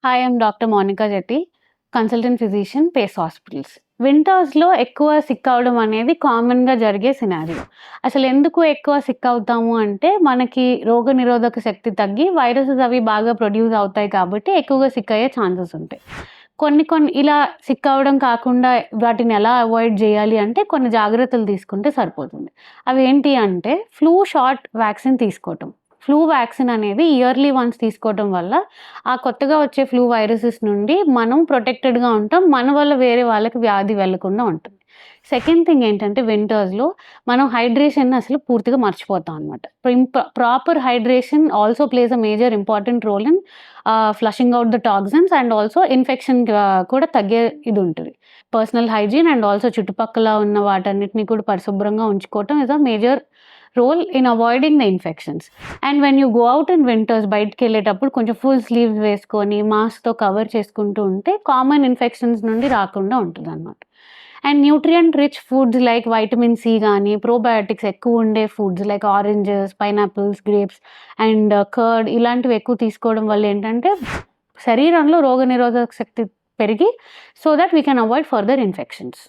Hi, I'm doctor Monika Jetti, consultant physician, Pace hospitals. వింటర్స్‌లో ఎక్కువ sick అవ్వడం అనేది కామన్‌గా జరిగే సినారియో. అసలెందుకు ఎక్కువ సిక్ అవుతాము అంటే, మనకి రోగనిరోధక శక్తి తగ్గి వైరసెస్ అవి బాగా ప్రొడ్యూస్ అవుతాయి కాబట్టి ఎక్కువగా సిక్ అయ్యే ఛాన్సెస్ ఉంటాయి. కొన్ని కొన్ని ఇలా సిక్ అవ్వడం కాకుండా వాటిని ఎలా అవాయిడ్ జేయాలి అంటే కొన్ని జాగ్రత్తలు తీసుకుంటే సరిపోతుంది. అవేంటి అంటే ఫ్లూ షాట్ వ్యాక్సిన్ తీసుకోవటం. ఫ్లూ వ్యాక్సిన్ అనేది ఇయర్లీ వన్స్ తీసుకోవటం వల్ల ఆ కొత్తగా వచ్చే ఫ్లూ వైరసెస్ నుండి మనం ప్రొటెక్టెడ్‌గా ఉంటాం. మన వల్ల వేరే వాళ్ళకి వ్యాధి వెళ్ళకుండా ఉంటుంది. సెకండ్ థింగ్ ఏంటంటే వింటర్స్‌లో మనం హైడ్రేషన్‌ని అసలు పూర్తిగా మర్చిపోతాం అనమాట. Proper hydration also plays a major important role in flushing out the toxins and also infection కూడా తగ్గే ఇది ఉంటది. పర్సనల్ హైజీన్ అండ్ ఆల్సో చుట్టుపక్కల ఉన్న వాటన్నిటిని కూడా పరిశుభ్రంగా ఉంచుకోవటం is a major role in avoiding the infections. And when you go out in winters బయటికెళ్ళేటప్పుడు కొంచెం ఫుల్ స్లీవ్స్ వేసుకొని మాస్క్‌తో కవర్ చేసుకుంటూ ఉంటే కామన్ ఇన్ఫెక్షన్స్ నుండి రాకుండా ఉంటదనమాట. And nutrient rich foods like vitamin C గానీ, ప్రోబయోటిక్స్ ఎక్కువ ఉండే foods like oranges, pineapples, grapes and curd ఇలాంటివి ఎక్కువ తీసుకోవడం వల్ల ఏంటంటే శరీరంలో రోగనిరోధక శక్తి పెరిగి so that we can avoid further infections.